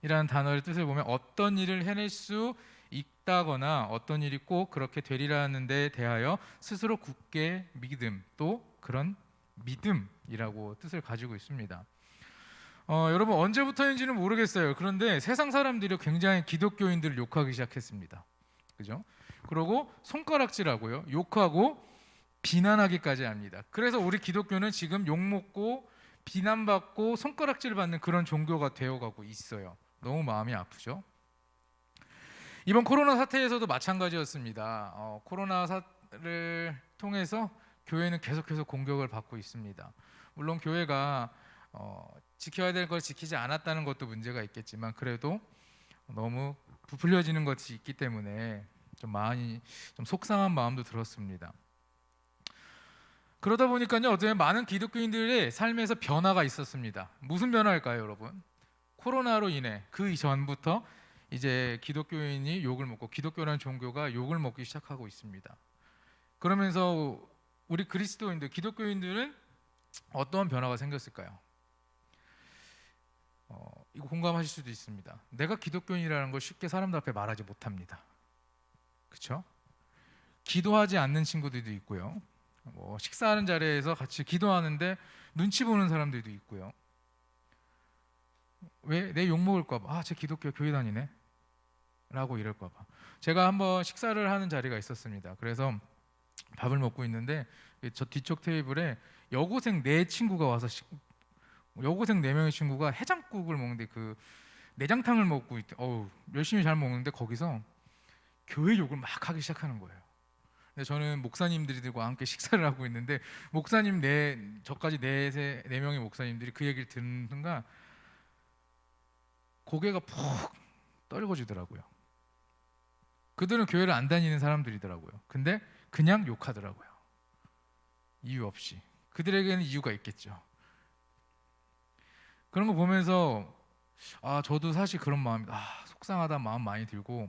단어의 뜻을 보면 어떤 일을 해낼 수 있다거나 어떤 일이 꼭 그렇게 되리라는 데 대하여 스스로 굳게 믿음, 또 그런 믿음이라고 뜻을 가지고 있습니다. 여러분 언제부터인지는 모르겠어요. 그런데 세상 사람들이 굉장히 기독교인들을 욕하기 시작했습니다. 그죠? 그러고 손가락질하고요, 욕하고 비난하기까지 합니다. 그래서 우리 기독교는 지금 욕먹고 비난받고 손가락질 받는 그런 종교가 되어가고 있어요. 너무 마음이 아프죠? 이번 코로나 사태에서도 마찬가지였습니다. 코로나를 통해서 교회는 계속해서 공격을 받고 있습니다. 물론 교회가 지켜야 될 걸 지키지 않았다는 것도 문제가 있겠지만 그래도 너무 부풀려지는 것이 있기 때문에 좀 마음이 좀 속상한 마음도 들었습니다. 그러다 보니까요, 어제 많은 기독교인들의 삶에서 변화가 있었습니다. 무슨 변화일까요, 여러분? 코로나로 인해 그 이전부터 이제 기독교인이 욕을 먹고 기독교라는 종교가 욕을 먹기 시작하고 있습니다. 그러면서 우리 그리스도인들, 기독교인들은 어떠한 변화가 생겼을까요? 이거 공감하실 수도 있습니다. 내가 기독교인이라는 걸 쉽게 사람들 앞에 말하지 못합니다. 그렇죠? 기도하지 않는 친구들도 있고요. 식사하는 자리에서 같이 기도하는데 눈치 보는 사람들도 있고요. 왜? 내 욕 먹을까 봐. 쟤 기독교 교회 다니네 라고 이럴까 봐. 제가 한번 식사를 하는 자리가 있었습니다. 그래서 밥을 먹고 있는데 저 뒤쪽 테이블에 여고생 네 친구가 와서 여고생 네 명의 친구가 해장국을 먹는데 그 내장탕을 먹고 열심히 잘 먹는데 거기서 교회 욕을 막 하기 시작하는 거예요. 근데 저는 목사님들과 함께 식사를 하고 있는데 목사님 저까지 네 명의 목사님들이 그 얘기를 듣는 순간 고개가 푹 떨궈지더라고요. 그들은 교회를 안 다니는 사람들이더라고요. 근데 그냥 욕하더라고요. 이유 없이. 그들에게는 이유가 있겠죠. 그런 거 보면서 저도 사실 그런 마음이 속상하다 마음 많이 들고,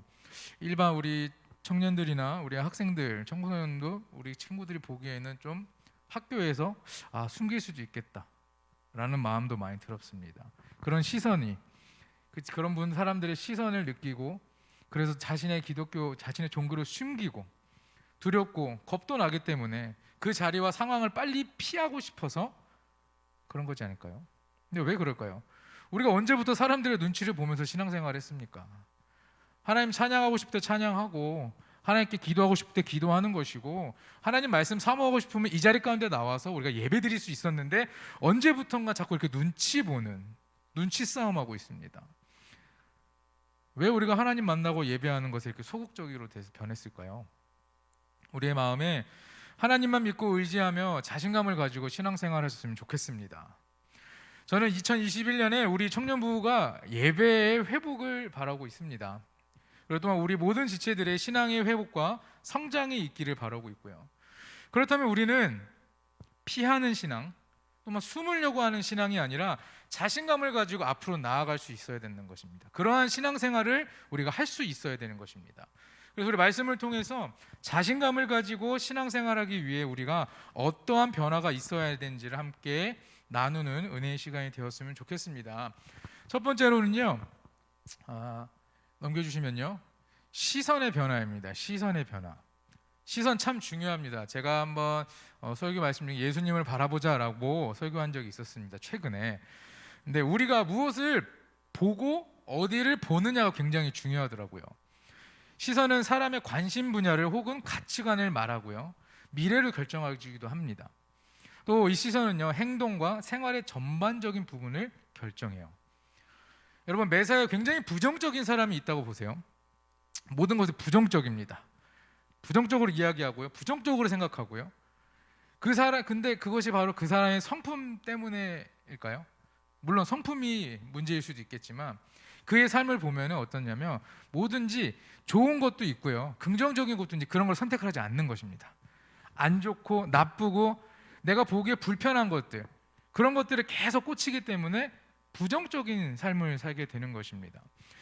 일반 우리 청년들이나 우리 학생들, 청소년도 우리 친구들이 보기에는 좀 학교에서 숨길 수도 있겠다라는 마음도 많이 들었습니다. 그런 시선이 그런 사람들의 시선을 느끼고, 그래서 자신의 종교를 숨기고 두렵고 겁도 나기 때문에 그 자리와 상황을 빨리 피하고 싶어서 그런 거지 않을까요? 근데 왜 그럴까요? 우리가 언제부터 사람들의 눈치를 보면서 신앙생활을 했습니까? 하나님 찬양하고 싶을 때 찬양하고 하나님께 기도하고 싶을 때 기도하는 것이고, 하나님 말씀 사모하고 싶으면 이 자리 가운데 나와서 우리가 예배 드릴 수 있었는데 언제부턴가 자꾸 이렇게 눈치 싸움하고 있습니다. 왜 우리가 하나님 만나고 예배하는 것에 이렇게 소극적으로 변했을까요? 우리의 마음에 하나님만 믿고 의지하며 자신감을 가지고 신앙생활을 했으면 좋겠습니다. 저는 2021년에 우리 청년부가 예배의 회복을 바라고 있습니다. 그리고 또한 우리 모든 지체들의 신앙의 회복과 성장이 있기를 바라고 있고요. 그렇다면 우리는 피하는 신앙, 또한 숨으려고 하는 신앙이 아니라 자신감을 가지고 앞으로 나아갈 수 있어야 되는 것입니다. 그러한 신앙생활을 우리가 할 수 있어야 되는 것입니다. 그래서 우리 말씀을 통해서 자신감을 가지고 신앙생활하기 위해 우리가 어떠한 변화가 있어야 되는지를 함께 나누는 은혜의 시간이 되었으면 좋겠습니다. 첫 번째로는요, 넘겨주시면요, 시선의 변화입니다. 시선의 변화. 시선 참 중요합니다. 제가 한번 설교 말씀 중에 예수님을 바라보자라고 설교한 적이 있었습니다, 최근에. 근데 우리가 무엇을 보고 어디를 보느냐가 굉장히 중요하더라고요. 시선은 사람의 관심 분야를 혹은 가치관을 말하고요, 미래를 결정하기도 합니다. 또 이 시선은요, 행동과 생활의 전반적인 부분을 결정해요. 여러분, 매사에 굉장히 부정적인 사람이 있다고 보세요. 모든 것이 부정적입니다. 부정적으로 이야기하고요, 부정적으로 생각하고요. 근데 그것이 바로 그 사람의 성품 때문일까요? 물론 성품이 문제일 수도 있겠지만 그의 삶을 보면 어떠냐면 뭐든지 좋은 것도 있고요, 긍정적인 것도 있는지 그런 걸 선택을 하지 않는 것입니다. 안 좋고 나쁘고 내가 보기에 불편한 것들, 그런 것들을 계속 꽂히기 때문에 부정적인 삶을 살게 되는 것입니다.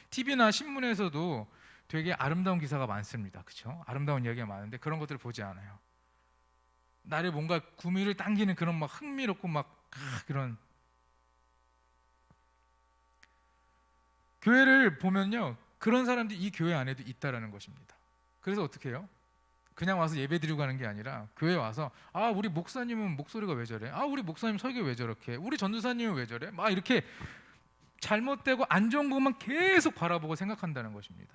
TV나 신문에서도 되게 아름다운 기사가 많습니다. 그렇죠? 아름다운 이야기가 많은데 그런 것들을 보지 않아요. 나를 뭔가 구미를 당기는 그런 막 흥미롭고 막 그런 교회를 보면요, 그런 사람들이 이 교회 안에도 있다라는 것입니다. 그래서 어떻게 해요? 그냥 와서 예배 드리고 가는 게 아니라 교회 와서 아 우리 목사님은 목소리가 왜 저래? 아 우리 목사님 설교 왜 저렇게? 우리 전도사님은 왜 저래? 막 이렇게 잘못되고 안 좋은 것만 계속 바라보고 생각한다는 것입니다.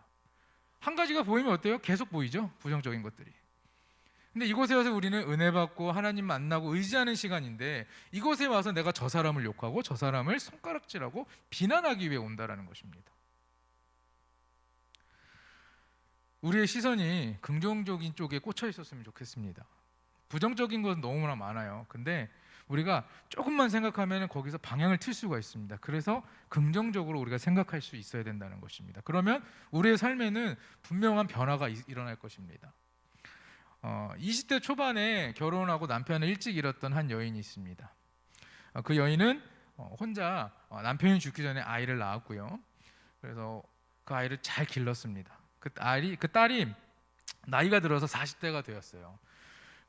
한 가지가 보이면 어때요? 계속 보이죠? 부정적인 것들이. 근데 이곳에 와서 우리는 은혜 받고 하나님 만나고 의지하는 시간인데 이곳에 와서 내가 저 사람을 욕하고 저 사람을 손가락질하고 비난하기 위해 온다라는 것입니다. 우리의 시선이 긍정적인 쪽에 꽂혀 있었으면 좋겠습니다. 부정적인 것은 너무나 많아요. 근데 우리가 조금만 생각하면 거기서 방향을 틀 수가 있습니다. 그래서 긍정적으로 우리가 생각할 수 있어야 된다는 것입니다. 그러면 우리의 삶에는 분명한 변화가 일어날 것입니다. 20대 초반에 결혼하고 남편을 일찍 잃었던 한 여인이 있습니다. 그 여인은 혼자 남편이 죽기 전에 아이를 낳았고요. 그래서 그 아이를 잘 길렀습니다. 그 딸이 나이가 들어서 40대가 되었어요.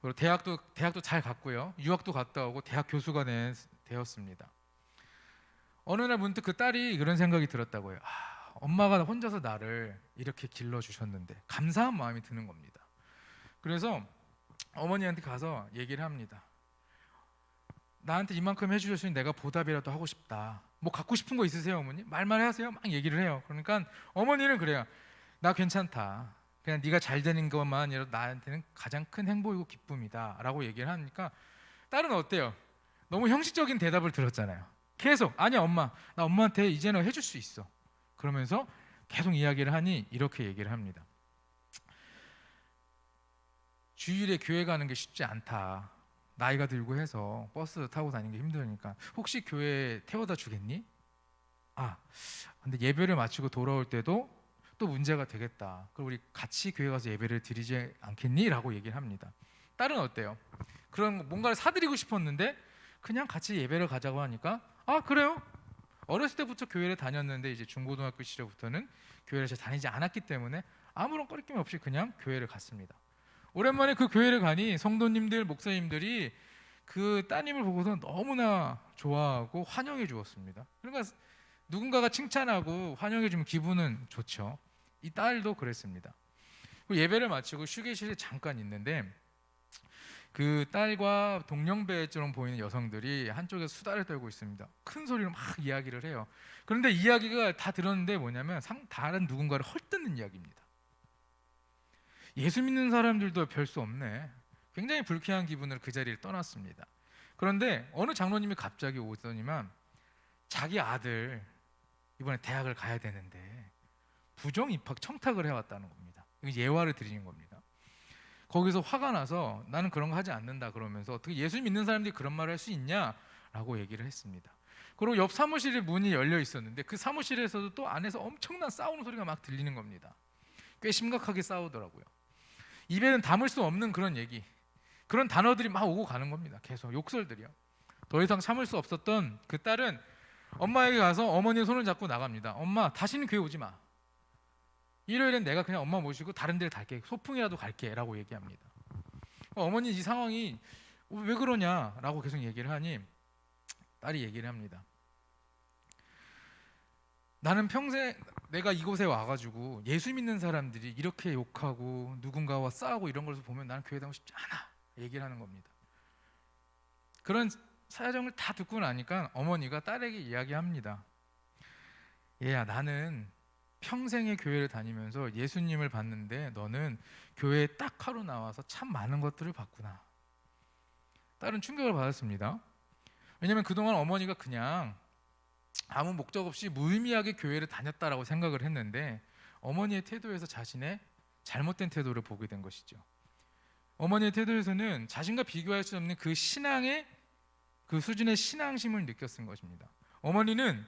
그리고 대학도 잘 갔고요. 유학도 갔다 오고 대학 교수가 되었습니다. 어느 날 문득 그 딸이 그런 생각이 들었다고요. 엄마가 혼자서 나를 이렇게 길러 주셨는데 감사한 마음이 드는 겁니다. 그래서 어머니한테 가서 얘기를 합니다. 나한테 이만큼 해주셨으니 내가 보답이라도 하고 싶다. 뭐 갖고 싶은 거 있으세요, 어머니? 말만 하세요. 막 얘기를 해요. 그러니까 어머니는 그래요. 나 괜찮다. 그냥 네가 잘 되는 것만이라도 나한테는 가장 큰 행복이고 기쁨이다라고 얘기를 하니까 딸은 어때요? 너무 형식적인 대답을 들었잖아요. 계속 아니야 엄마, 나 엄마한테 이제는 해줄 수 있어. 그러면서 계속 이야기를 하니 이렇게 얘기를 합니다. 주일에 교회 가는 게 쉽지 않다. 나이가 들고 해서 버스 타고 다니는 게 힘드니까 혹시 교회에 태워다 주겠니? 근데 예배를 마치고 돌아올 때도 또 문제가 되겠다. 그럼 우리 같이 교회 가서 예배를 드리지 않겠니? 라고 얘기를 합니다. 딸은 어때요? 그런 뭔가를 사드리고 싶었는데 그냥 같이 예배를 가자고 하니까 그래요? 어렸을 때부터 교회를 다녔는데 이제 중고등학교 시절부터는 교회를 잘 다니지 않았기 때문에 아무런 꺼리낌 없이 그냥 교회를 갔습니다. 오랜만에 그 교회를 가니 성도님들, 목사님들이 그 따님을 보고서 너무나 좋아하고 환영해 주었습니다. 그러니까 누군가가 칭찬하고 환영해 주면 기분은 좋죠. 이 딸도 그랬습니다. 예배를 마치고 휴게실에 잠깐 있는데 그 딸과 동년배처럼 보이는 여성들이 한쪽에서 수다를 떨고 있습니다. 큰 소리로 막 이야기를 해요. 그런데 이야기가 다 들었는데 뭐냐면 다른 누군가를 헐뜯는 이야기입니다. 예수 믿는 사람들도 별 수 없네. 굉장히 불쾌한 기분으로 그 자리를 떠났습니다. 그런데 어느 장로님이 갑자기 오더니만 자기 아들 이번에 대학을 가야 되는데 부정 입학 청탁을 해왔다는 겁니다. 예화를 드리는 겁니다. 거기서 화가 나서 나는 그런 거 하지 않는다 그러면서 어떻게 예수 믿는 사람들이 그런 말을 할 수 있냐라고 얘기를 했습니다. 그리고 옆 사무실에 문이 열려 있었는데 그 사무실에서도 또 안에서 엄청난 싸우는 소리가 막 들리는 겁니다. 꽤 심각하게 싸우더라고요. 입에는 담을 수 없는 그런 얘기, 그런 단어들이 막 오고 가는 겁니다. 계속 욕설들이요. 더 이상 참을 수 없었던 그 딸은 엄마에게 가서 어머니의 손을 잡고 나갑니다. 엄마, 다시는 교회 오지 마. 일요일엔 내가 그냥 엄마 모시고 다른 데를 갈게. 소풍이라도 갈게 라고 얘기합니다. 어머니 이 상황이 왜 그러냐라고 계속 얘기를 하니 딸이 얘기를 합니다. 나는 평생 내가 이곳에 와가지고 예수 믿는 사람들이 이렇게 욕하고 누군가와 싸우고 이런 걸 보면 나는 교회 다니고 싶지 않아 얘기를 하는 겁니다. 그런 사정을 다 듣고 나니까 어머니가 딸에게 이야기합니다. 얘야, 나는 평생의 교회를 다니면서 예수님을 봤는데 너는 교회에 딱 하루 나와서 참 많은 것들을 봤구나. 딸은 충격을 받았습니다. 왜냐하면 그동안 어머니가 그냥 아무 목적 없이 무의미하게 교회를 다녔다라고 생각을 했는데 어머니의 태도에서 자신의 잘못된 태도를 보게 된 것이죠. 어머니의 태도에서는 자신과 비교할 수 없는 그 신앙의 그 수준의 신앙심을 느꼈은 것입니다. 어머니는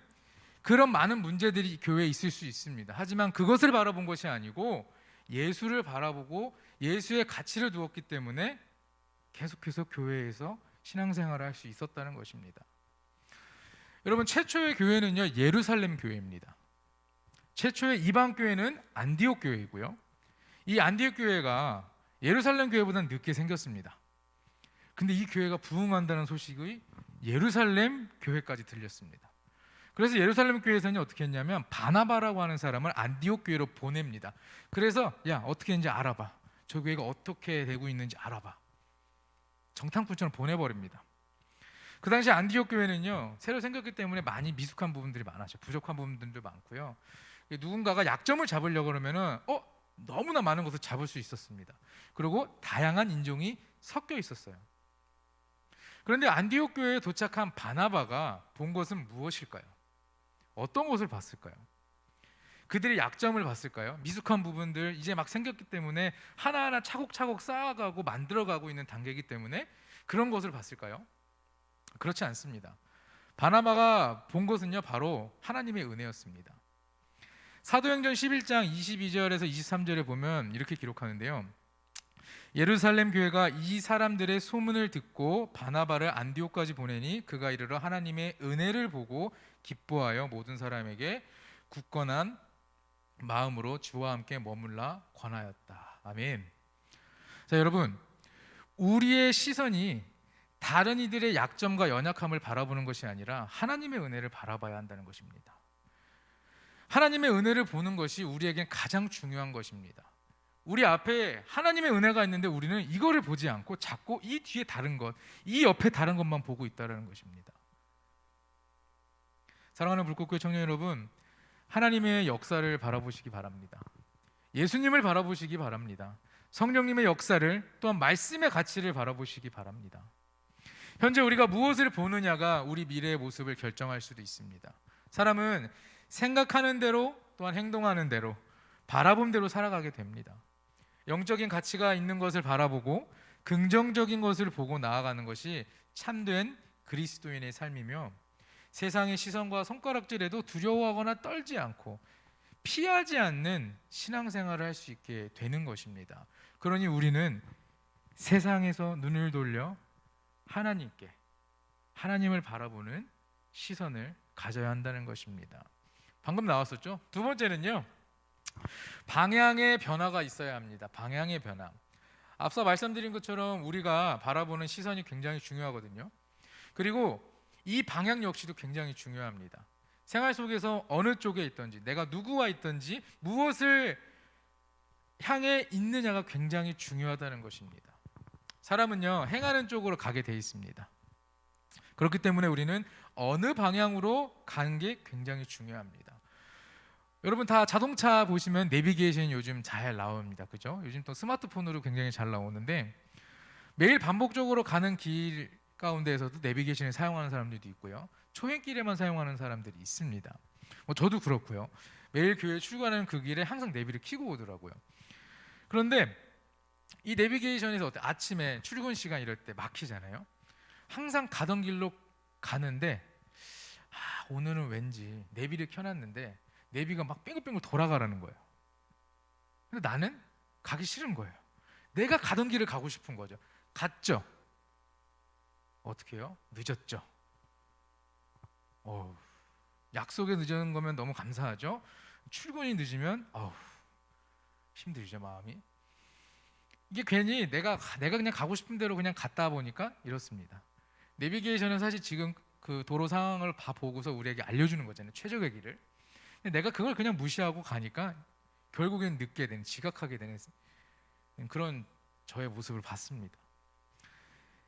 그런 많은 문제들이 교회에 있을 수 있습니다. 하지만 그것을 바라본 것이 아니고 예수를 바라보고 예수의 가치를 두었기 때문에 계속해서 교회에서 신앙생활을 할 수 있었다는 것입니다. 여러분, 최초의 교회는요 예루살렘 교회입니다. 최초의 이방 교회는 안디옥 교회이고요. 이 안디옥 교회가 예루살렘 교회보다는 늦게 생겼습니다. 근데 이 교회가 부흥한다는 소식이 예루살렘 교회까지 들렸습니다. 그래서 예루살렘 교회에서는 어떻게 했냐면 바나바라고 하는 사람을 안디옥 교회로 보냅니다. 그래서 야, 어떻게 했는지 알아봐. 저 교회가 어떻게 되고 있는지 알아봐. 정탐꾼처럼 보내버립니다. 그 당시 안디옥 교회는요, 새로 생겼기 때문에 많이 미숙한 부분들이 많았죠. 부족한 부분들도 많고요. 누군가가 약점을 잡으려고 그러면은 너무나 많은 것을 잡을 수 있었습니다. 그리고 다양한 인종이 섞여 있었어요. 그런데 안디옥 교회에 도착한 바나바가 본 것은 무엇일까요? 어떤 것을 봤을까요? 그들의 약점을 봤을까요? 미숙한 부분들 이제 막 생겼기 때문에 하나하나 차곡차곡 쌓아가고 만들어가고 있는 단계이기 때문에 그런 것을 봤을까요? 그렇지 않습니다. 바나바가 본 것은요, 바로 하나님의 은혜였습니다. 사도행전 11장 22절에서 23절에 보면 이렇게 기록하는데요. 예루살렘 교회가 이 사람들의 소문을 듣고 바나바를 안디옥까지 보내니 그가 이르러 하나님의 은혜를 보고 기뻐하여 모든 사람에게 굳건한 마음으로 주와 함께 머물라 권하였다. 아멘. 자, 여러분, 우리의 시선이 다른 이들의 약점과 연약함을 바라보는 것이 아니라 하나님의 은혜를 바라봐야 한다는 것입니다. 하나님의 은혜를 보는 것이 우리에겐 가장 중요한 것입니다. 우리 앞에 하나님의 은혜가 있는데 우리는 이거를 보지 않고 자꾸 이 뒤에 다른 것, 이 옆에 다른 것만 보고 있다는 것입니다. 사랑하는 불꽃교회 청년 여러분, 하나님의 역사를 바라보시기 바랍니다. 예수님을 바라보시기 바랍니다. 성령님의 역사를, 또한 말씀의 가치를 바라보시기 바랍니다. 현재 우리가 무엇을 보느냐가 우리 미래의 모습을 결정할 수도 있습니다. 사람은 생각하는 대로, 또한 행동하는 대로, 바라본 대로 살아가게 됩니다. 영적인 가치가 있는 것을 바라보고 긍정적인 것을 보고 나아가는 것이 참된 그리스도인의 삶이며, 세상의 시선과 손가락질에도 두려워하거나 떨지 않고 피하지 않는 신앙생활을 할 수 있게 되는 것입니다. 그러니 우리는 세상에서 눈을 돌려 하나님께, 하나님을 바라보는 시선을 가져야 한다는 것입니다. 방금 나왔었죠? 두 번째는요, 방향의 변화가 있어야 합니다. 방향의 변화. 앞서 말씀드린 것처럼 우리가 바라보는 시선이 굉장히 중요하거든요. 그리고 이 방향 역시도 굉장히 중요합니다. 생활 속에서 어느 쪽에 있든지, 내가 누구와 있든지 무엇을 향해 있느냐가 굉장히 중요하다는 것입니다. 사람은요, 행하는 쪽으로 가게 돼 있습니다. 그렇기 때문에 우리는 어느 방향으로 가는 게 굉장히 중요합니다. 여러분 다 자동차 보시면 내비게이션 요즘 잘 나옵니다. 그죠? 요즘 또 스마트폰으로 굉장히 잘 나오는데, 매일 반복적으로 가는 길 가운데에서도 내비게이션을 사용하는 사람들도 있고요, 초행길에만 사용하는 사람들이 있습니다. 저도 그렇고요. 매일 교회 출근하는 그 길에 항상 내비를 켜고 오더라고요. 그런데 이 내비게이션에서 아침에 출근 시간 이럴 때 막히잖아요. 항상 가던 길로 가는데 오늘은 왠지 내비를 켜놨는데 내비가 막 뺑글뺑글 돌아가라는 거예요. 근데 나는 가기 싫은 거예요. 내가 가던 길을 가고 싶은 거죠. 갔죠? 어떻게 해요? 늦었죠? 약속에 늦은 거면 너무 감사하죠? 출근이 늦으면 힘들죠, 마음이. 이게 괜히 내가 그냥 가고 싶은 대로 그냥 갔다 보니까 이렇습니다. 내비게이션은 사실 지금 그 도로 상황을 보고서 우리에게 알려주는 거잖아요, 최적의 길을. 근데 내가 그걸 그냥 무시하고 가니까 결국엔 늦게 되는, 지각하게 되는 그런 저의 모습을 봤습니다.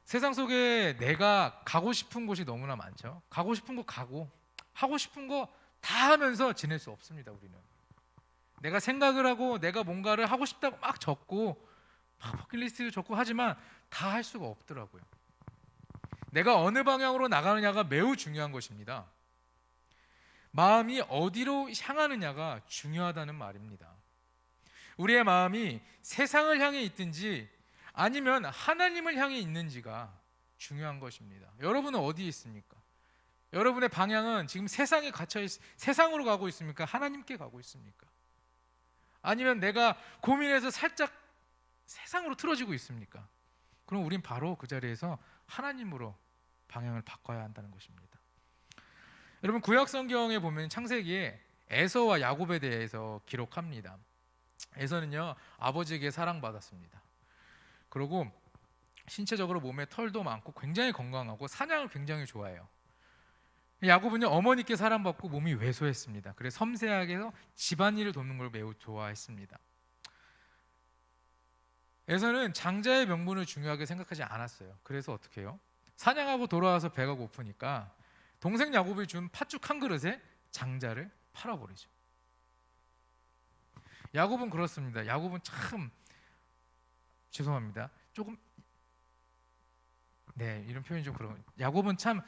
세상 속에 내가 가고 싶은 곳이 너무나 많죠. 가고 싶은 거 가고 하고 싶은 거 다 하면서 지낼 수 없습니다. 우리는 내가 생각을 하고 내가 뭔가를 하고 싶다고 막 적고 버킷리스트를 적고 하지만 다 할 수가 없더라고요. 내가 어느 방향으로 나가느냐가 매우 중요한 것입니다. 마음이 어디로 향하느냐가 중요하다는 말입니다. 우리의 마음이 세상을 향해 있든지 아니면 하나님을 향해 있는지가 중요한 것입니다. 여러분은 어디에 있습니까? 여러분의 방향은 지금 세상에 세상으로 가고 있습니까? 하나님께 가고 있습니까? 아니면 내가 고민해서 살짝 세상으로 틀어지고 있습니까? 그럼 우린 바로 그 자리에서 하나님으로 방향을 바꿔야 한다는 것입니다. 여러분, 구약 성경에 보면 창세기에 에서와 야곱에 대해서 기록합니다. 에서는요, 아버지에게 사랑받았습니다. 그리고 신체적으로 몸에 털도 많고 굉장히 건강하고 사냥을 굉장히 좋아해요. 야곱은요 어머니께 사랑받고 몸이 왜소했습니다. 그래서 섬세하게 해서 집안일을 돕는 걸 매우 좋아했습니다. 에서는 장자의 명분을 중요하게 생각하지 않았어요. 그래서 어떻게 해요? 사냥하고 돌아와서 배가 고프니까 동생 야곱이 준 팥죽 한 그릇에 장자를 팔아버리죠. 야곱은 그렇습니다. 야곱은 참 죄송합니다. 조금 이런 표현이 좀 그런. 야곱은 참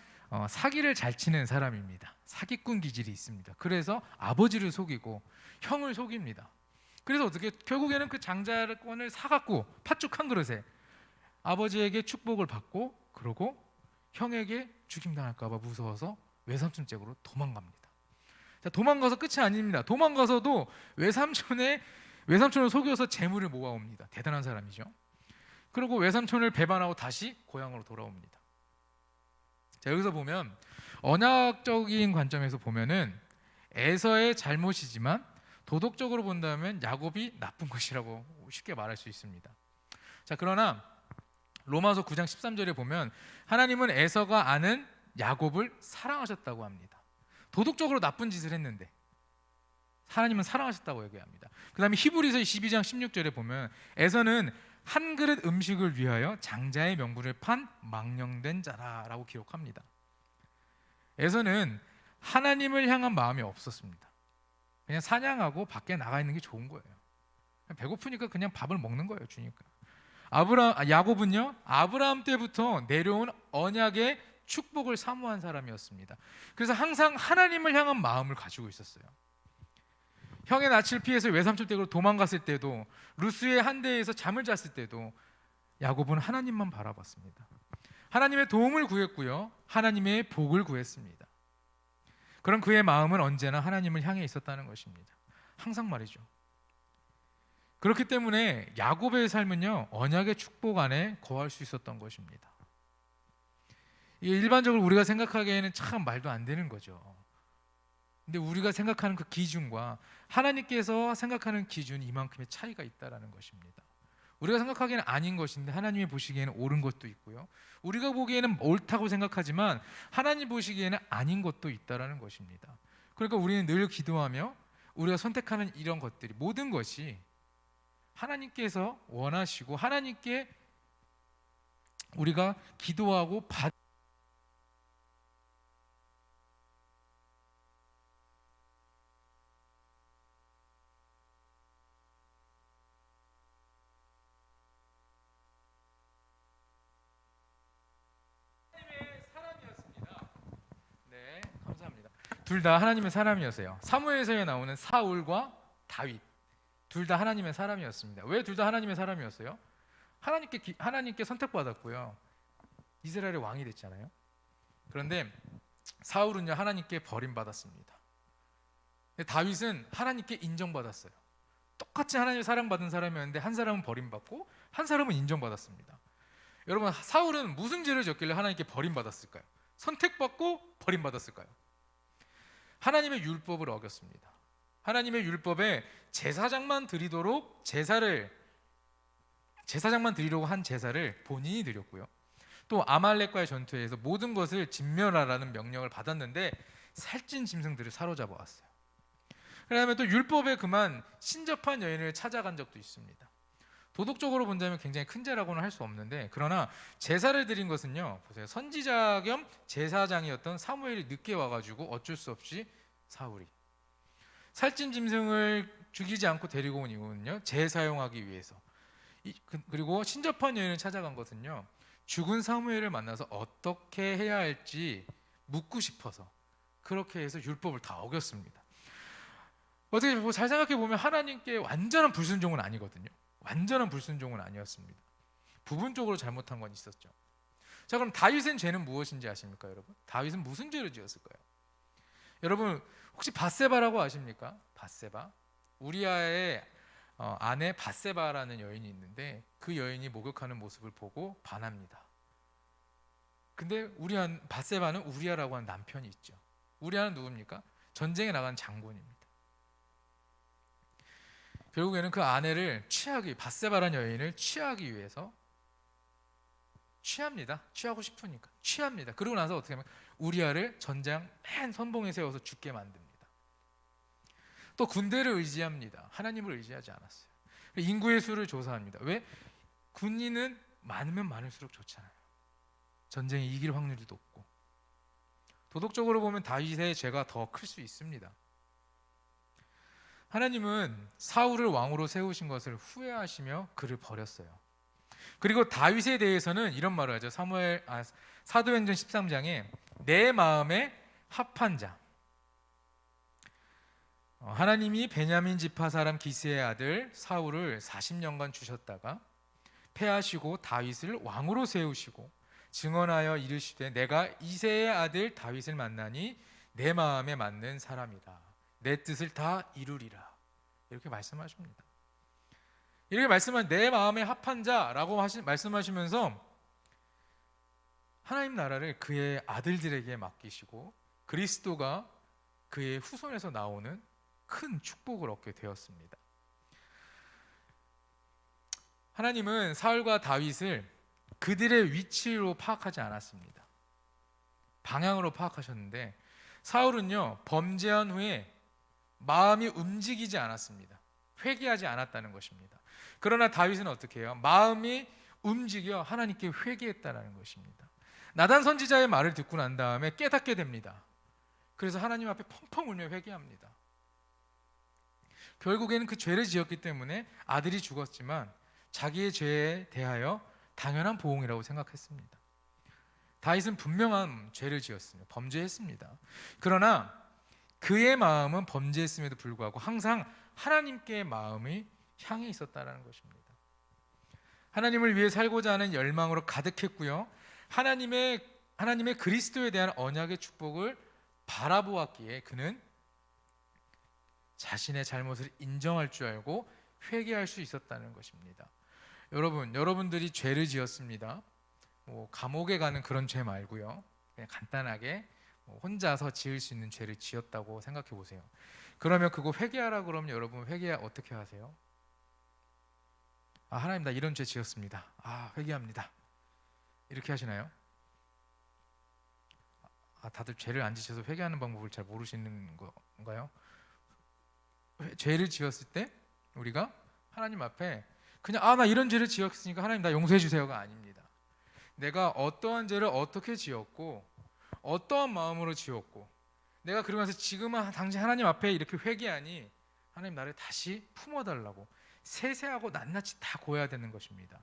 사기를 잘 치는 사람입니다. 사기꾼 기질이 있습니다. 그래서 아버지를 속이고 형을 속입니다. 그래서 어떻게 결국에는 그 장자권을 사갖고 팥죽 한 그릇에 아버지에게 축복을 받고 그러고 형에게 죽임당할까봐 무서워서 외삼촌 댁으로 도망갑니다. 자, 도망가서 끝이 아닙니다. 도망가서도 외삼촌을 속여서 재물을 모아옵니다. 대단한 사람이죠. 그리고 외삼촌을 배반하고 다시 고향으로 돌아옵니다. 자, 여기서 보면 언약적인 관점에서 보면은 에서의 잘못이지만 도덕적으로 본다면 야곱이 나쁜 것이라고 쉽게 말할 수 있습니다. 자, 그러나 로마서 9장 13절에 보면 하나님은 에서가 아는 야곱을 사랑하셨다고 합니다. 도덕적으로 나쁜 짓을 했는데 하나님은 사랑하셨다고 얘기합니다. 그 다음에 히브리서 12장 16절에 보면 에서는 한 그릇 음식을 위하여 장자의 명분을 판 망령된 자라라고 기록합니다. 에서는 하나님을 향한 마음이 없었습니다. 그냥 사냥하고 밖에 나가 있는 게 좋은 거예요. 배고프니까 그냥 밥을 먹는 거예요. 주니까. 야곱은요 아브라함 때부터 내려온 언약의 축복을 사모한 사람이었습니다. 그래서 항상 하나님을 향한 마음을 가지고 있었어요. 형의 낯을 피해서 외삼촌 댁으로 도망갔을 때도 루스의 한대에서 잠을 잤을 때도 야곱은 하나님만 바라봤습니다. 하나님의 도움을 구했고요 하나님의 복을 구했습니다. 그런 그의 마음은 언제나 하나님을 향해 있었다는 것입니다. 항상 말이죠. 그렇기 때문에 야곱의 삶은요 언약의 축복 안에 거할 수 있었던 것입니다. 이게 일반적으로 우리가 생각하기에는 참 말도 안 되는 거죠. 근데 우리가 생각하는 그 기준과 하나님께서 생각하는 기준이 이만큼의 차이가 있다라는 것입니다. 우리가 생각하기에는 아닌 것인데 하나님이 보시기에는 옳은 것도 있고요 우리가 보기에는 옳다고 생각하지만 하나님 보시기에는 아닌 것도 있다라는 것입니다. 그러니까 우리는 늘 기도하며 우리가 선택하는 이런 것들이 모든 것이 하나님께서 원하시고 하나님께 우리가 기도하고 사람이었습니다. 네, 감사합니다. 둘 다 하나님의 사람이었어요. 사무엘서에 나오는 사울과 다윗 둘 다 하나님의 사람이었습니다. 왜 둘 다 하나님의 사람이었어요? 하나님께 선택받았고요. 이스라엘의 왕이 됐잖아요. 그런데 사울은요 하나님께 버림받았습니다. 근데 다윗은 하나님께 인정받았어요. 똑같이 하나님의 사랑받은 사람이었는데 한 사람은 버림받고 한 사람은 인정받았습니다. 여러분 사울은 무슨 죄를 졌길래 하나님께 버림받았을까요? 선택받고 버림받았을까요? 하나님의 율법을 어겼습니다. 하나님의 율법에 제사장만 드리려고 한 제사를 본인이 드렸고요. 또 아말렉과의 전투에서 모든 것을 진멸하라는 명령을 받았는데 살찐 짐승들을 사로잡아 왔어요. 그다음에 또 율법에 그만 신접한 여인을 찾아간 적도 있습니다. 도덕적으로 본다면 굉장히 큰 죄라고는 할 수 없는데 그러나 제사를 드린 것은요 보세요. 선지자 겸 제사장이었던 사무엘이 늦게 와가지고 어쩔 수 없이 사울이 살찐 짐승을 죽이지 않고 데리고 온 이유는요 재사용하기 위해서 그리고 신접한 여인을 찾아간 것은요 죽은 사무엘을 만나서 어떻게 해야 할지 묻고 싶어서 그렇게 해서 율법을 다 어겼습니다. 어떻게 잘 생각해 보면 하나님께 완전한 불순종은 아니거든요. 완전한 불순종은 아니었습니다. 부분적으로 잘못한 건 있었죠. 자, 그럼 다윗의 죄는 무엇인지 아십니까, 여러분? 다윗은 무슨 죄를 지었을까요? 여러분 혹시 밧세바라고 아십니까? 밧세바. 우리아의 아내 밧세바라는 여인이 있는데 그 여인이 목욕하는 모습을 보고 반합니다. 근데 밧세바는 우리아라고 하는 남편이 있죠. 우리아는 누굽니까? 전쟁에 나간 장군입니다. 결국에는 그 아내를 밧세바라는 여인을 취하기 위해서 취합니다. 취하고 싶으니까 취합니다. 그러고 나서 어떻게 하면 우리아를 전장 맨 선봉에 세워서 죽게 만듭니다. 또 군대를 의지합니다. 하나님을 의지하지 않았어요. 인구의 수를 조사합니다. 왜? 군인은 많으면 많을수록 좋잖아요. 전쟁에 이길 확률이 높고. 도덕적으로 보면 다윗의 죄가 더 클 수 있습니다. 하나님은 사울을 왕으로 세우신 것을 후회하시며 그를 버렸어요. 그리고 다윗에 대해서는 이런 말을 하죠. 사도행전 13장에 내 마음에 합한 자. 하나님이 베냐민 지파 사람 기스의 아들 사울을 40년간 주셨다가 패하시고 다윗을 왕으로 세우시고 증언하여 이르시되 내가 이새의 아들 다윗을 만나니 내 마음에 맞는 사람이라 내 뜻을 다 이루리라 이렇게 말씀하십니다. 이렇게 말씀한 내 마음에 합한 자라고 말씀하시면서 하나님 나라를 그의 아들들에게 맡기시고 그리스도가 그의 후손에서 나오는 큰 축복을 얻게 되었습니다. 하나님은 사울과 다윗을 그들의 위치로 파악하지 않았습니다. 방향으로 파악하셨는데 사울은요 범죄한 후에 마음이 움직이지 않았습니다. 회개하지 않았다는 것입니다. 그러나 다윗은 어떻게 해요? 마음이 움직여 하나님께 회개했다는 것입니다. 나단 선지자의 말을 듣고 난 다음에 깨닫게 됩니다. 그래서 하나님 앞에 펑펑 울며 회개합니다. 결국에는 그 죄를 지었기 때문에 아들이 죽었지만 자기의 죄에 대하여 당연한 보응이라고 생각했습니다. 다윗은 분명한 죄를 지었습니다. 범죄했습니다. 그러나 그의 마음은 범죄했음에도 불구하고 항상 하나님께 마음이 향해 있었다는 것입니다. 하나님을 위해 살고자 하는 열망으로 가득했고요. 하나님의 그리스도에 대한 언약의 축복을 바라보았기에 그는 자신의 잘못을 인정할 줄 알고 회개할 수 있었다는 것입니다. 여러분들이 죄를 지었습니다. 감옥에 가는 그런 죄 말고요. 그냥 간단하게 혼자서 지을 수 있는 죄를 지었다고 생각해 보세요. 그러면 그거 회개하라 그러면 여러분 회개 어떻게 하세요? 하나님 나 이런 죄 지었습니다. 회개합니다. 이렇게 하시나요? 다들 죄를 안 지셔서 회개하는 방법을 잘 모르시는 건가요? 죄를 지었을 때 우리가 하나님 앞에 그냥 나 이런 죄를 지었으니까 하나님 나 용서해 주세요가 아닙니다. 내가 어떠한 죄를 어떻게 지었고 어떠한 마음으로 지었고 내가 그러고 나서 지금은 당신 하나님 앞에 이렇게 회개하니 하나님 나를 다시 품어달라고 세세하고 낱낱이 다 고해야 되는 것입니다.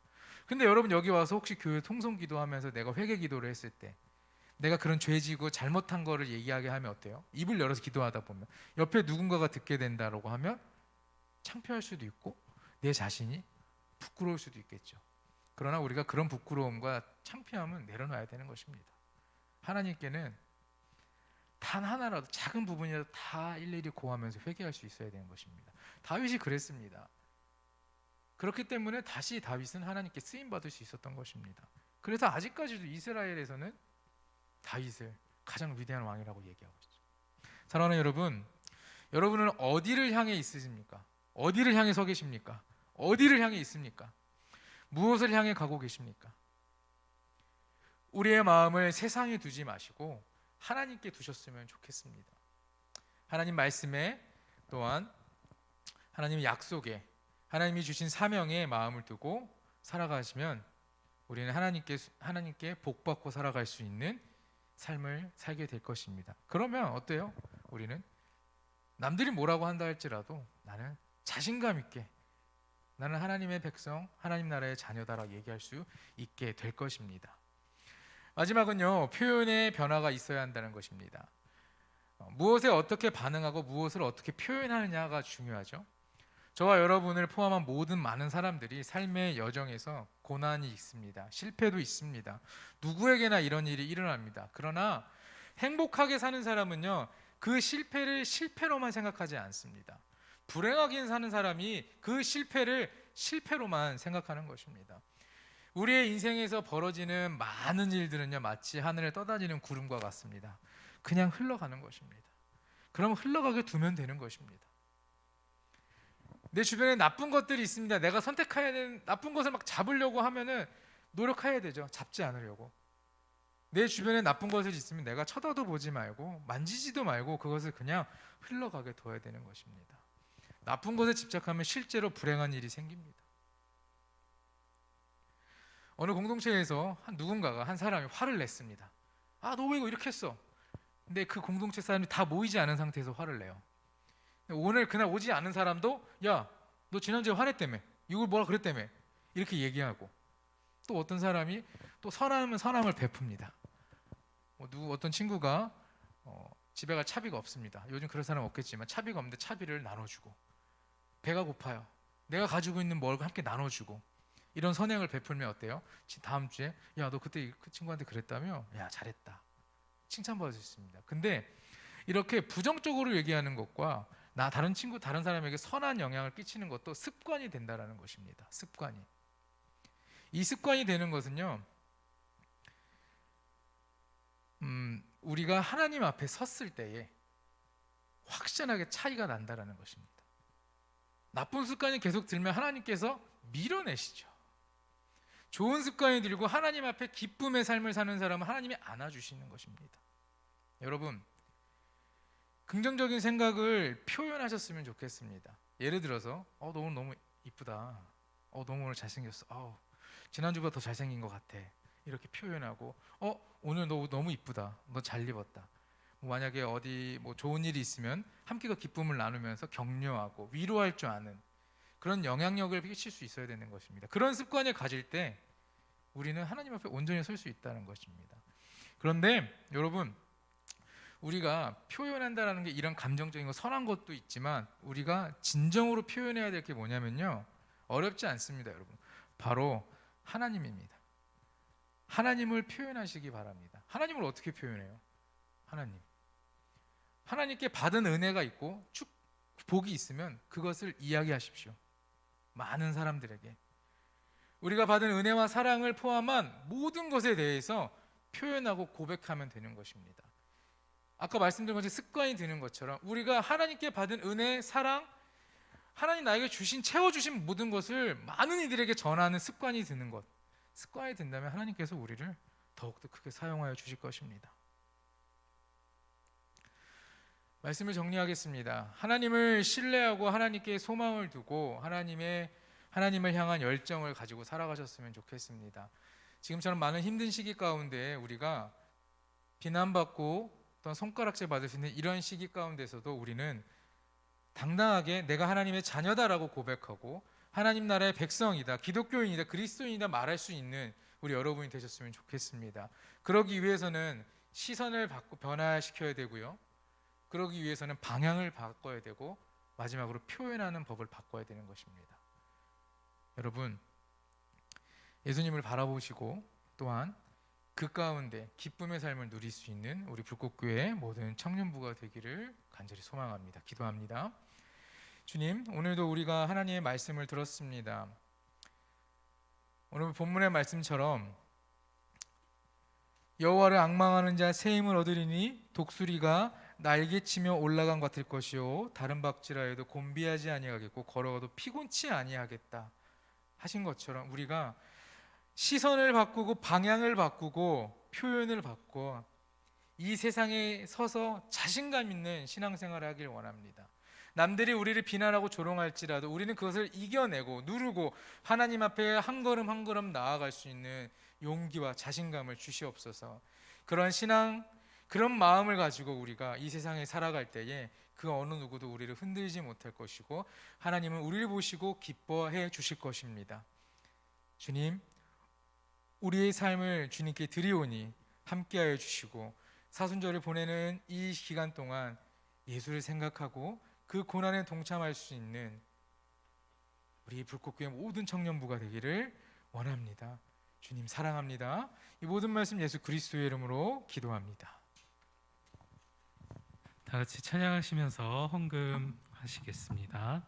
근데 여러분 여기 와서 혹시 교회 통성 기도하면서 내가 회개 기도를 했을 때 내가 그런 죄 지고 잘못한 거를 얘기하게 하면 어때요? 입을 열어서 기도하다 보면 옆에 누군가가 듣게 된다라고 하면 창피할 수도 있고 내 자신이 부끄러울 수도 있겠죠. 그러나 우리가 그런 부끄러움과 창피함은 내려놔야 되는 것입니다. 하나님께는 단 하나라도 작은 부분이라도 다 일일이 고하면서 회개할 수 있어야 되는 것입니다. 다윗이 그랬습니다. 그렇기 때문에 다시 다윗은 하나님께 쓰임 받을 수 있었던 것입니다. 그래서 아직까지도 이스라엘에서는 다윗을 가장 위대한 왕이라고 얘기하고 있죠. 사랑하는 여러분, 여러분은 어디를 향해 있으십니까? 어디를 향해 서 계십니까? 어디를 향해 있습니까? 무엇을 향해 가고 계십니까? 우리의 마음을 세상에 두지 마시고 하나님께 두셨으면 좋겠습니다. 하나님 말씀에 또한 하나님의 약속에 하나님이 주신 사명에 마음을 두고 살아가시면 우리는 하나님께 복받고 살아갈 수 있는 삶을 살게 될 것입니다. 그러면 어때요? 우리는 남들이 뭐라고 한다 할지라도 나는 자신감 있게 나는 하나님의 백성, 하나님 나라의 자녀다라고 얘기할 수 있게 될 것입니다. 마지막은요, 표현의 변화가 있어야 한다는 것입니다. 무엇에 어떻게 반응하고 무엇을 어떻게 표현하느냐가 중요하죠. 저와 여러분을 포함한 모든 많은 사람들이 삶의 여정에서 고난이 있습니다. 실패도 있습니다. 누구에게나 이런 일이 일어납니다. 그러나 행복하게 사는 사람은요, 그 실패를 실패로만 생각하지 않습니다. 불행하게 사는 사람이 그 실패를 실패로만 생각하는 것입니다. 우리의 인생에서 벌어지는 많은 일들은요, 마치 하늘에 떠다니는 구름과 같습니다. 그냥 흘러가는 것입니다. 그럼 흘러가게 두면 되는 것입니다. 내 주변에 나쁜 것들이 있습니다. 내가 선택해야 되는 나쁜 것을 막 잡으려고 하면은 노력해야 되죠. 잡지 않으려고. 내 주변에 나쁜 것을 있으면 내가 쳐다도 보지 말고 만지지도 말고 그것을 그냥 흘러가게 둬야 되는 것입니다. 나쁜 것에 집착하면 실제로 불행한 일이 생깁니다. 어느 공동체에서 누군가가 한 사람이 화를 냈습니다. 아, 너 왜 이거 이렇게 했어? 근데 그 공동체 사람이 다 모이지 않은 상태에서 화를 내요. 오늘 그날 오지 않은 사람도 야, 너 지난주에 화냈다며, 이걸 뭐라 그랬다며, 이렇게 얘기하고, 또 어떤 사람이 또 선하면 선함을 베풉니다. 어떤 친구가 집에 갈 차비가 없습니다. 요즘 그런 사람 없겠지만 차비가 없는데 차비를 나눠주고, 배가 고파요, 내가 가지고 있는 뭘 함께 나눠주고, 이런 선행을 베풀면 어때요? 다음 주에 야, 너 그때 그 친구한테 그랬다며? 야, 잘했다, 칭찬받을 수 있습니다. 근데 이렇게 부정적으로 얘기하는 것과 다른 친구, 다른 사람에게 선한 영향을 끼치는 것도 습관이 된다라는 것입니다. 습관이. 이 습관이 되는 것은요, 우리가 하나님 앞에 섰을 때에 확실하게 차이가 난다라는 것입니다. 나쁜 습관이 계속 들면 하나님께서 밀어내시죠. 좋은 습관이 들고 하나님 앞에 기쁨의 삶을 사는 사람은 하나님이 안아주시는 것입니다. 여러분, 긍정적인 생각을 표현하셨으면 좋겠습니다. 예를 들어서 너 오늘 너무 이쁘다, 너무 오늘 잘생겼어, 지난주보다 더 잘생긴 것 같아, 이렇게 표현하고, 오늘 너 너무 이쁘다, 너 잘 입었다. 만약에 어디 좋은 일이 있으면 함께 그 기쁨을 나누면서 격려하고 위로할 줄 아는 그런 영향력을 끼칠 수 있어야 되는 것입니다. 그런 습관을 가질 때 우리는 하나님 앞에 온전히 설 수 있다는 것입니다. 그런데 여러분, 우리가 표현한다는 게 이런 감정적인 거 선한 것도 있지만 우리가 진정으로 표현해야 될 게 뭐냐면요, 어렵지 않습니다. 여러분, 바로 하나님입니다. 하나님을 표현하시기 바랍니다. 하나님을 어떻게 표현해요? 하나님께 받은 은혜가 있고 복이 있으면 그것을 이야기하십시오. 많은 사람들에게 우리가 받은 은혜와 사랑을 포함한 모든 것에 대해서 표현하고 고백하면 되는 것입니다. 아까 말씀드린 것처럼 습관이 되는 것처럼 우리가 하나님께 받은 은혜, 사랑, 하나님 나에게 채워주신 모든 것을 많은 이들에게 전하는 습관이 드는 것, 습관이 된다면 하나님께서 우리를 더욱더 크게 사용하여 주실 것입니다. 말씀을 정리하겠습니다. 하나님을 신뢰하고 하나님께 소망을 두고 하나님을 향한 열정을 가지고 살아가셨으면 좋겠습니다. 지금처럼 많은 힘든 시기 가운데 우리가 비난받고 또한 손가락질 받을 수 있는 이런 시기 가운데서도 우리는 당당하게 내가 하나님의 자녀다라고 고백하고 하나님 나라의 백성이다, 기독교인이다, 그리스도인이다 말할 수 있는 우리 여러분이 되셨으면 좋겠습니다. 그러기 위해서는 시선을 변화시켜야 되고요, 그러기 위해서는 방향을 바꿔야 되고 마지막으로 표현하는 법을 바꿔야 되는 것입니다. 여러분, 예수님을 바라보시고 또한 그 가운데 기쁨의 삶을 누릴 수 있는 우리 불꽃교회 모든 청년부가 되기를 간절히 소망합니다. 기도합니다. 주님, 오늘도 우리가 하나님의 말씀을 들었습니다. 오늘 본문의 말씀처럼 여호와를 앙망하는 자 새 힘을 얻으리니 독수리가 날개치며 올라간 것 같을 것이요 다른 박지라에도 곤비하지 아니하겠고 걸어가도 피곤치 아니하겠다 하신 것처럼 우리가 시선을 바꾸고 방향을 바꾸고 표현을 바꿔 이 세상에 서서 자신감 있는 신앙생활을 하길 원합니다. 남들이 우리를 비난하고 조롱할지라도 우리는 그것을 이겨내고 누르고 하나님 앞에 한 걸음 한 걸음 나아갈 수 있는 용기와 자신감을 주시옵소서. 그런 마음을 가지고 우리가 이 세상에 살아갈 때에 그 어느 누구도 우리를 흔들지 못할 것이고 하나님은 우리를 보시고 기뻐해 주실 것입니다. 주님, 우리의 삶을 주님께 드리오니 함께하여 주시고 사순절을 보내는 이 기간 동안 예수를 생각하고 그 고난에 동참할 수 있는 우리 불꽃교회 모든 청년부가 되기를 원합니다. 주님 사랑합니다. 이 모든 말씀 예수 그리스도의 이름으로 기도합니다. 다 같이 찬양하시면서 헌금하시겠습니다.